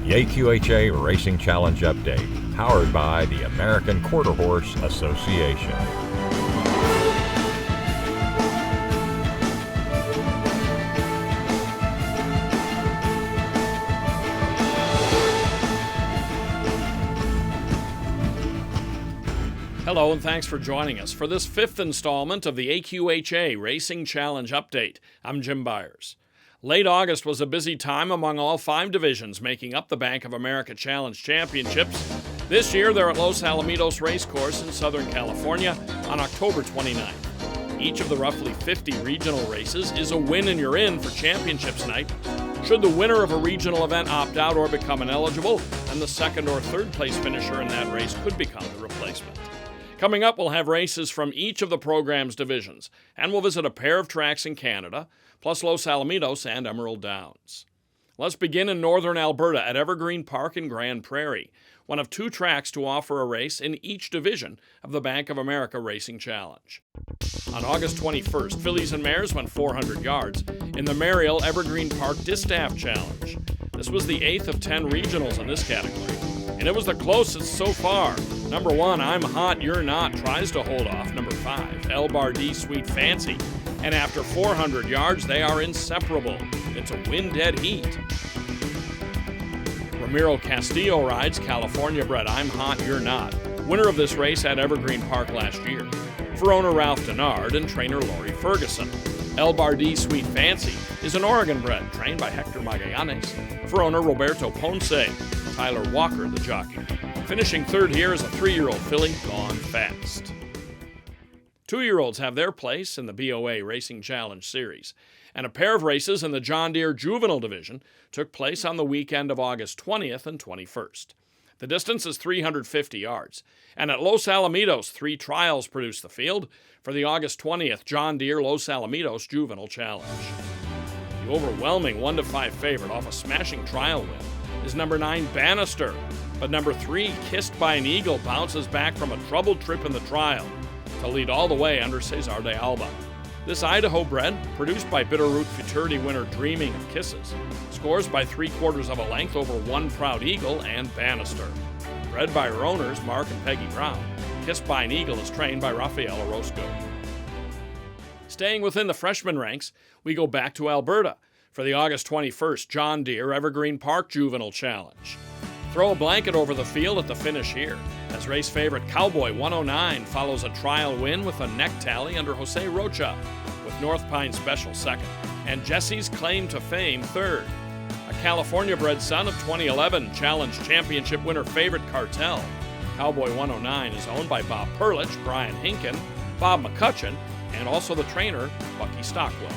The AQHA Racing Challenge Update, powered by the American Quarter Horse Association. Hello and thanks for joining us for this fifth installment of the AQHA Racing Challenge Update. I'm Jim Byers. Late August was a busy time among all 5 divisions making up the Bank of America Challenge Championships. This year they're at Los Alamitos Racecourse in Southern California on October 29th. Each of the roughly 50 regional races is a win and you're in for Championships night. Should the winner of a regional event opt out or become ineligible, then the second or third place finisher in that race could become the replacement. Coming up, we'll have races from each of the program's divisions, and we'll visit a pair of tracks in Canada, plus Los Alamitos and Emerald Downs. Let's begin in northern Alberta at Evergreen Park in Grand Prairie, one of 2 tracks to offer a race in each division of the Bank of America Racing Challenge. On August 21st, fillies and mares went 400 yards in the Mariel Evergreen Park Distaff Challenge. This was the 8th of 10 regionals in this category, and it was the closest so far. Number 1, I'm Hot, You're Not, tries to hold off number 5, El Bardee, Sweet Fancy, and after 400 yards, they are inseparable. It's a win-dead heat. Ramiro Castillo rides California-bred I'm Hot, You're Not, winner of this race at Evergreen Park last year, for owner Ralph Denard and trainer Lori Ferguson. El Bardee, Sweet Fancy is an Oregon-bred, trained by Hector Magallanes, for owner Roberto Ponce. Tyler Walker, the jockey. Finishing third here is a 3-year-old filly, Gone Fast. 2-year-olds have their place in the BOA Racing Challenge Series, and a pair of races in the John Deere Juvenile Division took place on the weekend of August 20th and 21st. The distance is 350 yards, and at Los Alamitos, 3 trials produced the field for the August 20th John Deere Los Alamitos Juvenile Challenge. The overwhelming 1-5 favorite off a smashing trial win is number 9 Bannister, but number 3 Kissed by an Eagle bounces back from a troubled trip in the trial to lead all the way under Cesar de Alba. This Idaho bred, produced by Bitterroot Futurity winner Dreaming of Kisses, scores by 3/4 of a length over One Proud Eagle and Bannister. Bred by her owners Mark and Peggy Brown, Kissed by an Eagle is trained by Rafael Orozco. Staying within the freshman ranks, we go back to Alberta for the August 21st John Deere Evergreen Park Juvenile Challenge. Throw a blanket over the field at the finish here, as race favorite Cowboy 109 follows a trial win with a neck tally under Jose Rocha, with North Pine Special second, and Jesse's Claim to Fame third. A California-bred son of 2011 Challenge Championship winner favorite Cartel, Cowboy 109 is owned by Bob Perlich, Brian Hinken, Bob McCutcheon, and also the trainer, Bucky Stockwell.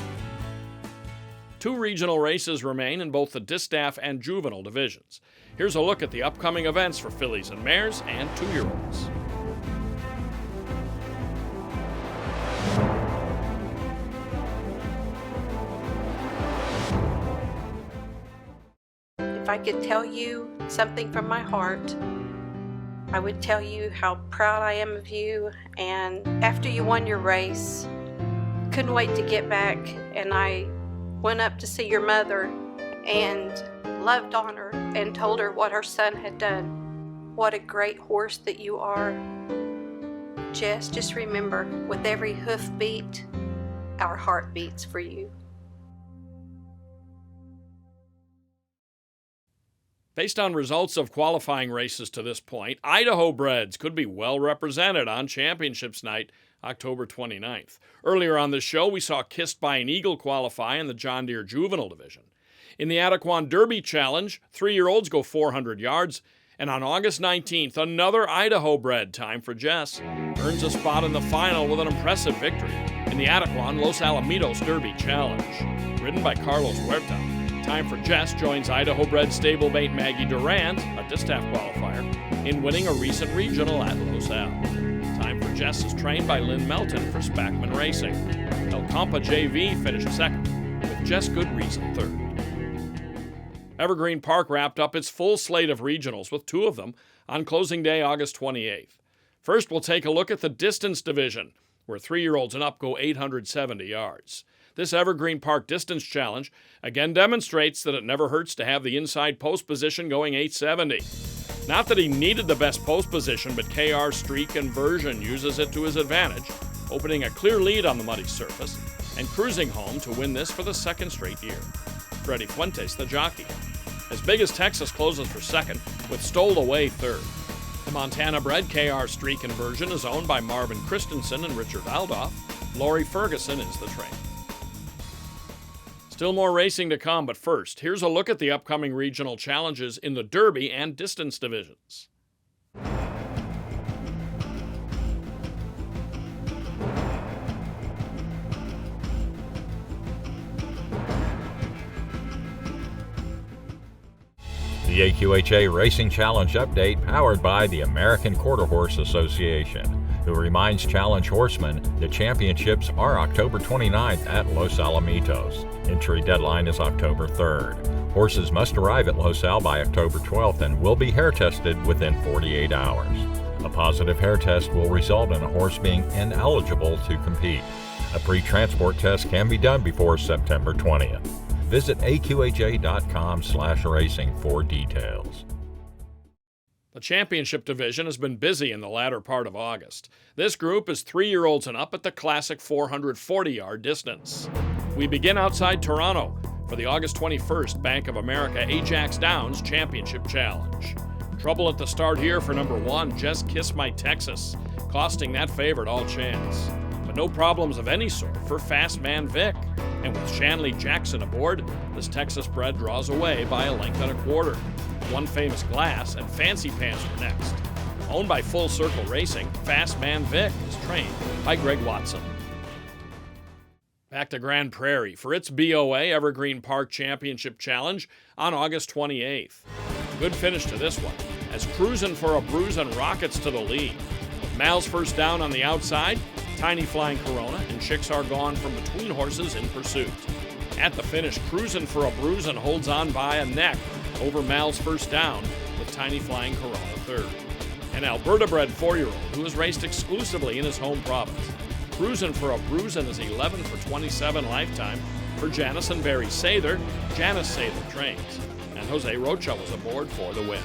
2 regional races remain in both the Distaff and Juvenile divisions. Here's a look at the upcoming events for fillies and mares and 2-year-olds. If I could tell you something from my heart, I would tell you how proud I am of you, and after you won your race, couldn't wait to get back, and I went up to see your mother and loved on her and told her what her son had done. What a great horse that you are. Jess, just remember, with every hoof beat, our heart beats for you. Based on results of qualifying races to this point, Idaho breds could be well represented on Championships night, October 29th. Earlier on this show, we saw Kissed by an Eagle qualify in the John Deere Juvenile Division. In the Adequan Derby Challenge, 3-year-olds go 400 yards, and on August 19th, another Idaho bred, Time for Jess, earns a spot in the final with an impressive victory in the Adequan Los Alamitos Derby Challenge. Ridden by Carlos Huerta, Time for Jess joins Idaho-bred stablemate Maggie Durant, a Distaff qualifier, in winning a recent regional at Los Al. Time for Jess is trained by Lynn Melton for Spackman Racing. El Compa JV finished second, with Jess Good Reason third. Evergreen Park wrapped up its full slate of regionals with 2 of them on closing day August 28th. First, we'll take a look at the distance division, where 3-year-olds and up go 870 yards. This Evergreen Park Distance Challenge again demonstrates that it never hurts to have the inside post position going 870. Not that he needed the best post position, but KR's streak and version uses it to his advantage, opening a clear lead on the muddy surface and cruising home to win this for the second straight year. Freddie Fuentes, the jockey. As Big as Texas closes for second, with Stole Away third. The Montana-bred KR streak and version is owned by Marvin Christensen and Richard Aldoff. Lori Ferguson is the trainer. Still more racing to come, but first, here's a look at the upcoming regional challenges in the Derby and Distance divisions. The AQHA Racing Challenge update powered by the American Quarter Horse Association, who reminds challenge horsemen the championships are October 29th at Los Alamitos. Entry deadline is October 3rd. Horses must arrive at Los Al by October 12th and will be hair tested within 48 hours. A positive hair test will result in a horse being ineligible to compete. A pre-transport test can be done before September 20th. Visit aqha.com/racing for details. The championship division has been busy in the latter part of August. This group is 3-year-olds and up at the classic 440-yard distance. We begin outside Toronto for the August 21st Bank of America Ajax Downs Championship Challenge. Trouble at the start here for number 1, Just Kiss My Texas, costing that favorite all chance. But no problems of any sort for Fast Man Vic. And with Shanley Jackson aboard, this Texas bred draws away by a length and a quarter. One Famous Glass and Fancy Pants were next. Owned by Full Circle Racing, Fast Man Vic is trained by Greg Watson. Back to Grand Prairie for its BOA Evergreen Park Championship Challenge on August 28th. Good finish to this one, as Cruisin' for a Bruisin' rockets to the lead. With Mal's first down on the outside, Tiny Flying Corona and Chicks Are Gone from between horses in pursuit. At the finish, Cruisin' for a Bruisin' holds on by a neck over Mal's first down, with Tiny Flying Corona third. An Alberta-bred 4-year-old who has raced exclusively in his home province. Cruisin' for a Bruisin' is 11 for 27 lifetime for Janice and Barry Sather. Janice Sather trains, and Jose Rocha was aboard for the win.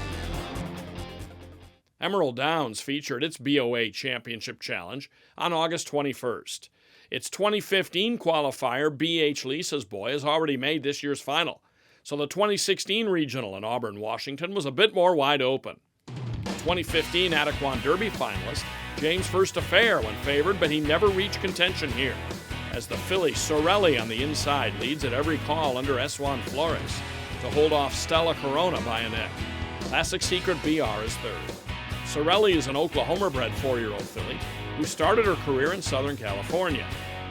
Emerald Downs featured its BOA Championship Challenge on August 21st. Its 2015 qualifier, B.H. Lisa's Boy, has already made this year's final, so the 2016 regional in Auburn, Washington was a bit more wide open. The 2015 Adequan Derby finalist, James First Affair, went favored, but he never reached contention here, as the filly Sorelli on the inside leads at every call under S1 Flores to hold off Stella Corona by a neck. Classic Secret BR is third. Sorelli is an Oklahoma-bred 4-year-old filly who started her career in Southern California.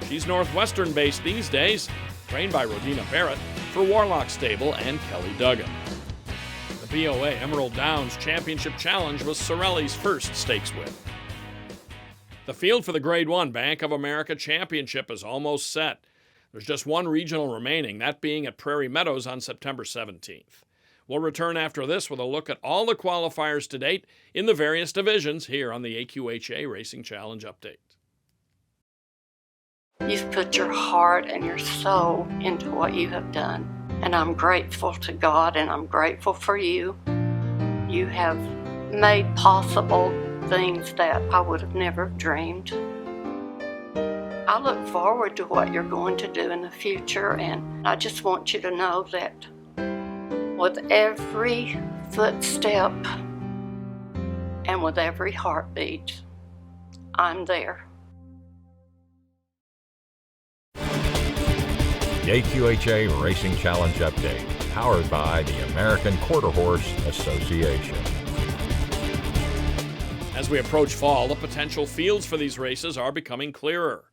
She's Northwestern-based these days, trained by Rodina Barrett for Warlock Stable and Kelly Duggan. The BOA Emerald Downs Championship Challenge was Sorelli's first stakes win. The field for the Grade 1 Bank of America Championship is almost set. There's just one regional remaining, that being at Prairie Meadows on September 17th. We'll return after this with a look at all the qualifiers to date in the various divisions here on the AQHA Racing Challenge Update. You've put your heart and your soul into what you have done, and I'm grateful to God and I'm grateful for you. You have made possible things that I would have never dreamed. I look forward to what you're going to do in the future, and I just want you to know that with every footstep and with every heartbeat, I'm there. The AQHA Racing Challenge Update, powered by the American Quarter Horse Association. As we approach fall, the potential fields for these races are becoming clearer.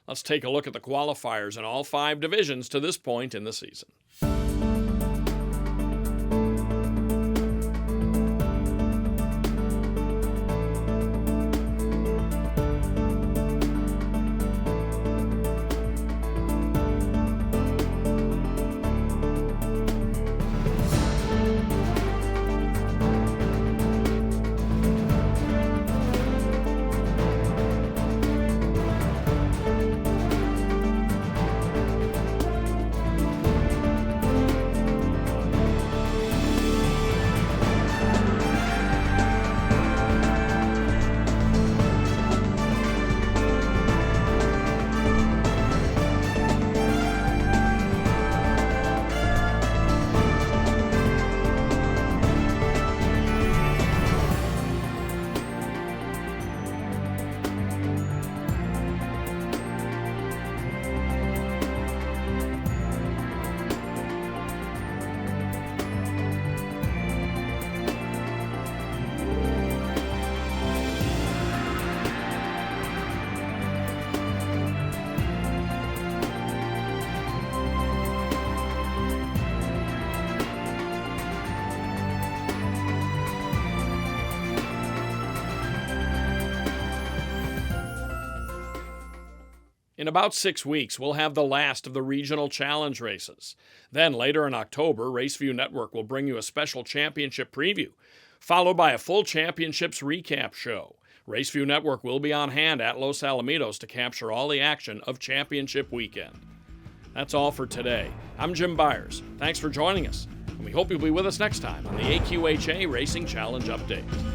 Let's take a look at the qualifiers in all 5 divisions to this point in the season. In about 6 weeks, we'll have the last of the regional challenge races. Then later in October, Raceview Network will bring you a special championship preview, followed by a full championships recap show. Raceview Network will be on hand at Los Alamitos to capture all the action of championship weekend. That's all for today. I'm Jim Byers. Thanks for joining us, and we hope you'll be with us next time on the AQHA Racing Challenge Update.